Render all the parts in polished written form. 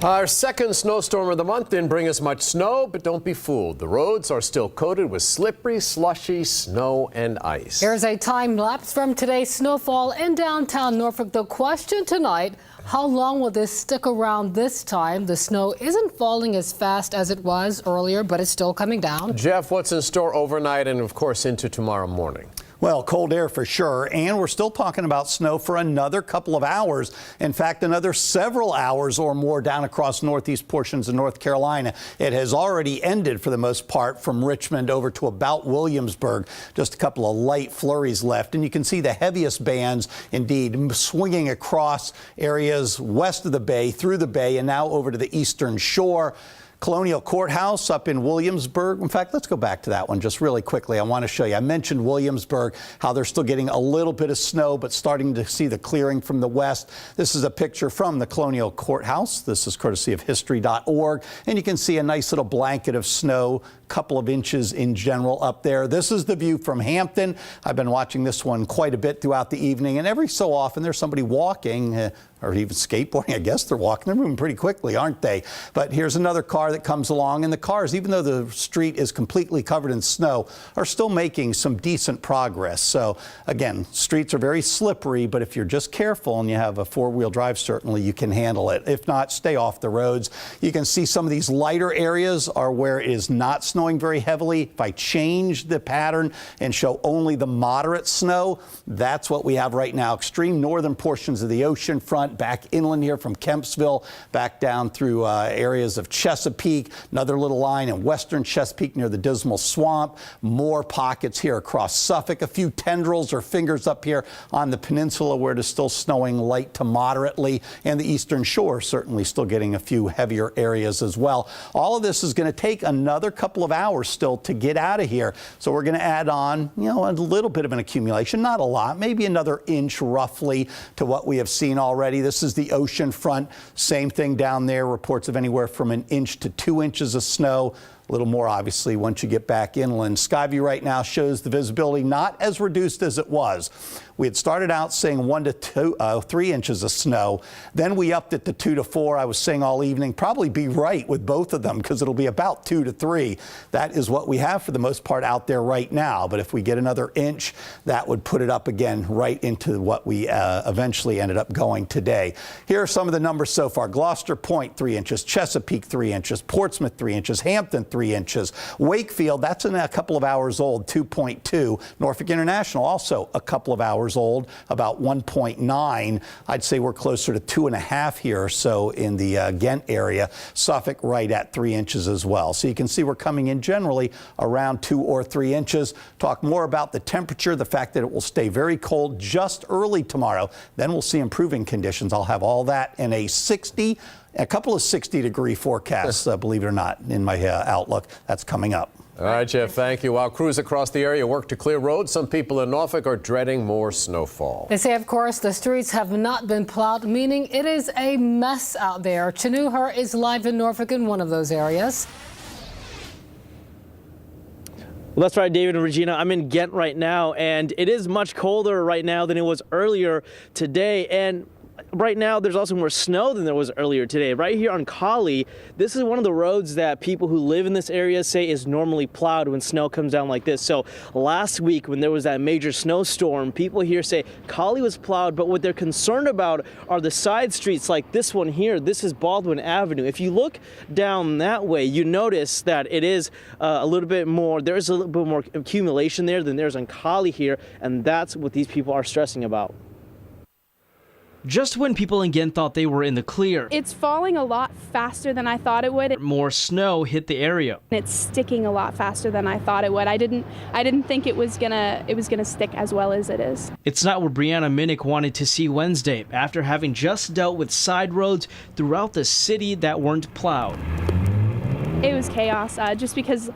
Our second snowstorm of the month didn't bring us much snow, but don't be fooled. The roads are still coated with slippery, slushy snow and ice. Here's a time lapse from today's snowfall in downtown Norfolk. The question tonight, how long will this stick around this time? The snow isn't falling as fast as it was earlier, but it's still coming down. Jeff, what's in store overnight and, of course, into tomorrow morning? Well, cold air for sure, and we're still talking about snow for another couple of hours. In fact, another several hours or more down across northeast portions of North Carolina. It has already ended for the most part from Richmond over to about Williamsburg. Just a couple of light flurries left, and you can see the heaviest bands indeed swinging across areas west of the bay, through the bay, and now over to the eastern shore. Colonial Courthouse up in Williamsburg. In fact, let's go back to that one just really quickly. I want to show you. I mentioned Williamsburg, how they're still getting a little bit of snow, but starting to see the clearing from the west. This is a picture from the Colonial Courthouse. This is courtesy of history.org. And you can see a nice little blanket of snow, couple of inches in general up there. This is the view from Hampton. I've been watching this one quite a bit throughout the evening, and every so often there's somebody walking or even skateboarding. I guess they're walking. They're moving pretty quickly, aren't they? But here's another car that comes along, and the cars, even though the street is completely covered in snow, are still making some decent progress. So again, streets are very slippery, but if you're just careful and you have a four-wheel drive, certainly you can handle it. If not, stay off the roads. You can see some of these lighter areas are where it is not snowing very heavily. If I change the pattern and show only the moderate snow, that's what we have right now. Extreme northern portions of the ocean front, back inland here from Kempsville, back down through areas of Chesapeake, another little line in western Chesapeake near the Dismal Swamp, more pockets here across Suffolk, a few tendrils or fingers up here on the peninsula where it is still snowing light to moderately, and the eastern shore certainly still getting a few heavier areas as well. All of this is going to take another couple of hours still to get out of here. So we're going to add on, a little bit of an accumulation, not a lot, maybe another inch roughly to what we have seen already. This is the ocean front. Same thing down there. Reports of anywhere from an inch to 2 inches of snow. A little more, obviously, once you get back inland. Skyview right now shows the visibility not as reduced as it was. We had started out saying 1 to 3 inches of snow. Then we upped it to 2 to 4. I was saying all evening, probably be right with both of them because it'll be about 2 to 3. That is what we have for the most part out there right now. But if we get another inch, that would put it up again right into what we eventually ended up going today. Here are some of the numbers so far. Gloucester Point, 3 inches. Chesapeake, 3 inches. Portsmouth, 3 inches. Hampton, 3 inches. Wakefield, that's in a couple of hours old, 2.2. Norfolk International, also a couple of hours old, about 1.9. I'd say we're closer to 2.5 here or so in the Ghent area. Suffolk right at 3 inches as well. So you can see we're coming in generally around 2 or 3 inches. Talk more about the temperature, the fact that it will stay very cold just early tomorrow. Then we'll see improving conditions. I'll have all that in a couple of 60-degree forecasts, believe it or not, in my outlook. That's coming up. All right, Jeff, thank you. While crews across the area work to clear roads, some people in Norfolk are dreading more snowfall. They say, of course, the streets have not been plowed, meaning it is a mess out there. Chanuher is live in Norfolk in one of those areas. Well, that's right, David and Regina. I'm in Ghent right now, and it is much colder right now than it was earlier today. And right now, there's also more snow than there was earlier today. Right here on Collie, this is one of the roads that people who live in this area say is normally plowed when snow comes down like this. So last week, when there was that major snowstorm, people here say Collie was plowed, but what they're concerned about are the side streets like this one here. This is Baldwin Avenue. If you look down that way, you notice that it is a little bit more, there's a little bit more accumulation there than there's on Collie here, and that's what these people are stressing about. Just when people in Ghent thought they were in the clear, it's falling a lot faster than I thought it would. More snow hit the area. It's sticking a lot faster than I thought it would. I didn't think it was gonna stick as well as it is. It's not what Brianna Minnick wanted to see Wednesday after having just dealt with side roads throughout the city that weren't plowed. It was chaos, just because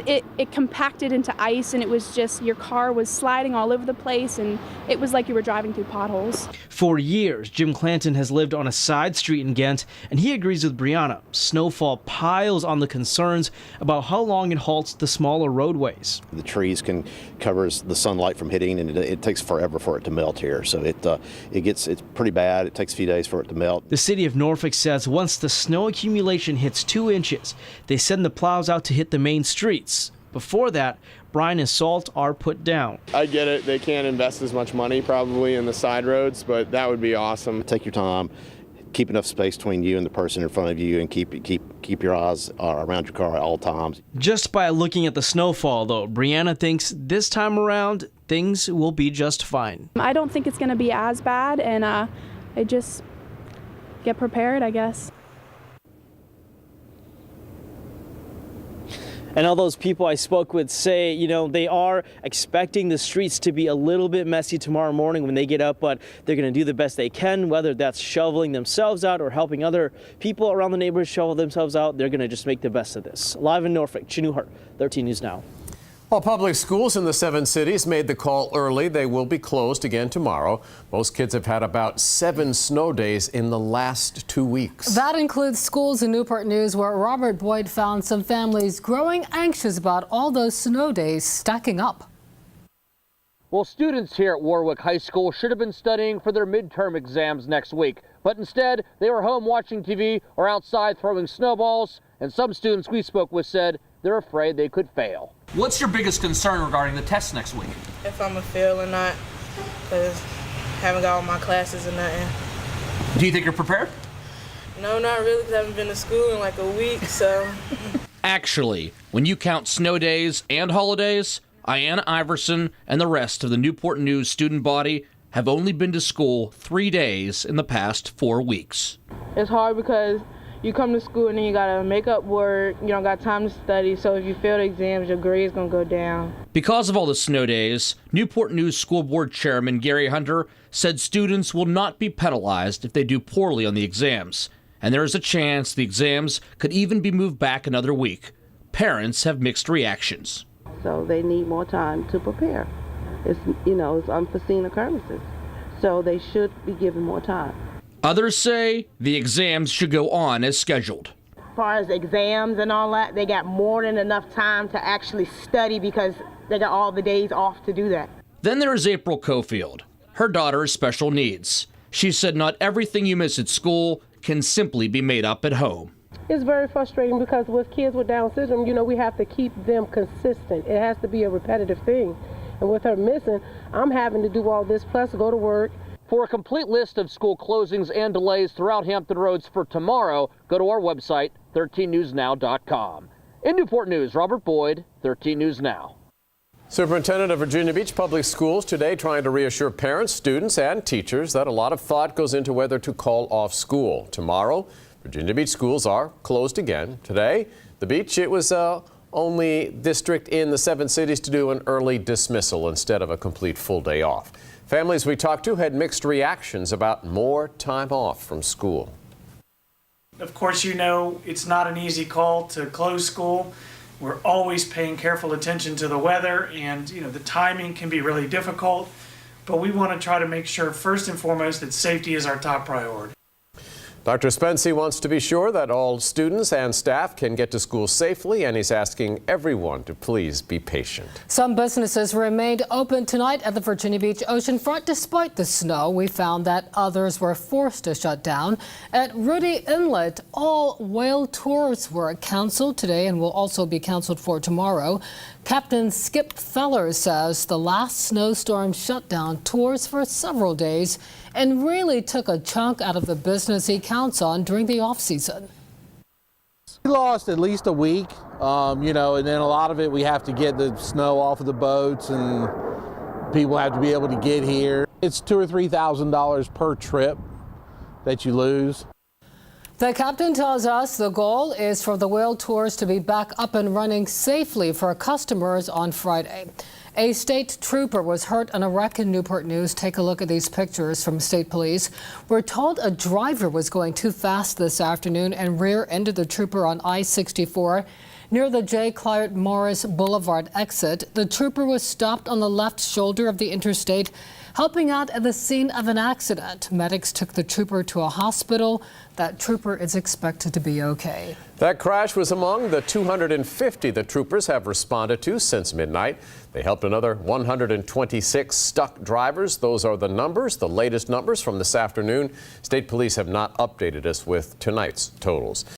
it compacted into ice, and it was just, your car was sliding all over the place, and it was like you were driving through potholes. For years, Jim Clanton has lived on a side street in Ghent, and he agrees with Brianna. Snowfall piles on the concerns about how long it halts the smaller roadways. The trees can cover the sunlight from hitting, and it takes forever for it to melt here. So it's pretty bad. It takes a few days for it to melt. The city of Norfolk says once the snow accumulation hits 2 inches, they send the plows out to hit the main streets. Before that, brine and salt are put down. I get it. They can't invest as much money probably in the side roads, but that would be awesome. Take your time, keep enough space between you and the person in front of you, and keep your eyes around your car at all times. Just by looking at the snowfall, though, Brianna thinks this time around things will be just fine. I don't think it's going to be as bad, and I just get prepared, I guess. And all those people I spoke with say, you know, they are expecting the streets to be a little bit messy tomorrow morning when they get up, but they're going to do the best they can, whether that's shoveling themselves out or helping other people around the neighborhood shovel themselves out. They're going to just make the best of this. Live in Norfolk, Chinu Hart, 13 News Now. While public schools in the 7 cities made the call early, they will be closed again tomorrow. Most kids have had about 7 snow days in the last 2 weeks. That includes schools in Newport News, where Robert Boyd found some families growing anxious about all those snow days stacking up. Well, students here at Warwick High School should have been studying for their midterm exams next week, but instead they were home watching TV or outside throwing snowballs, and some students we spoke with said they're afraid they could fail. What's your biggest concern regarding the test next week? If I'm going to fail or not, because I haven't got all my classes or nothing. Do you think you're prepared? No, not really, because I haven't been to school in like a week, so. Actually, when you count snow days and holidays, Ayanna Iverson and the rest of the Newport News student body have only been to school 3 days in the past 4 weeks. It's hard because you come to school and then you gotta make up work, you don't got time to study, so if you fail the exams, your grade's gonna go down. Because of all the snow days, Newport News School Board Chairman Gary Hunter said students will not be penalized if they do poorly on the exams, and there is a chance the exams could even be moved back another week. Parents have mixed reactions. So they need more time to prepare. It's unforeseen occurrences, so they should be given more time. Others say the exams should go on as scheduled. As far as exams and all that, they got more than enough time to actually study because they got all the days off to do that. Then there is April Cofield. Her daughter has special needs. She said not everything you miss at school can simply be made up at home. It's very frustrating because with kids with Down syndrome, we have to keep them consistent. It has to be a repetitive thing. And with her missing, I'm having to do all this plus go to work. For a complete list of school closings and delays throughout Hampton Roads for tomorrow, go to our website, 13newsnow.com. In Newport News, Robert Boyd, 13 News Now. Superintendent of Virginia Beach Public Schools today trying to reassure parents, students, and teachers that a lot of thought goes into whether to call off school. Tomorrow, Virginia Beach schools are closed again. Today, the beach, it was only district in the 7 cities to do an early dismissal instead of a complete full day off. Families we talked to had mixed reactions about more time off from school. Of course, it's not an easy call to close school. We're always paying careful attention to the weather, and the timing can be really difficult, but we want to try to make sure first and foremost that safety is our top priority. Dr. Spency wants to be sure that all students and staff can get to school safely, and he's asking everyone to please be patient. Some businesses remained open tonight at the Virginia Beach oceanfront despite the snow. We found that others were forced to shut down. At Rudy Inlet, all whale tours were canceled today and will also be canceled for tomorrow. Captain Skip Feller says the last snowstorm shut down tours for several days and really took a chunk out of the business he counts on during the off-season. We lost at least a week, and then a lot of it we have to get the snow off of the boats and people have to be able to get here. It's $2,000 or $3,000 per trip that you lose. The captain tells us the goal is for the whale tours to be back up and running safely for customers on Friday. A state trooper was hurt in a wreck in Newport News. Take a look at these pictures from state police. We're told a driver was going too fast this afternoon and rear-ended the trooper on I-64. Near the J. Clark Morris Boulevard exit, the trooper was stopped on the left shoulder of the interstate, helping out at the scene of an accident. Medics took the trooper to a hospital. That trooper is expected to be okay. That crash was among the 250 the troopers have responded to since midnight. They helped another 126 stuck drivers. Those are the numbers, the latest numbers from this afternoon. State police have not updated us with tonight's totals.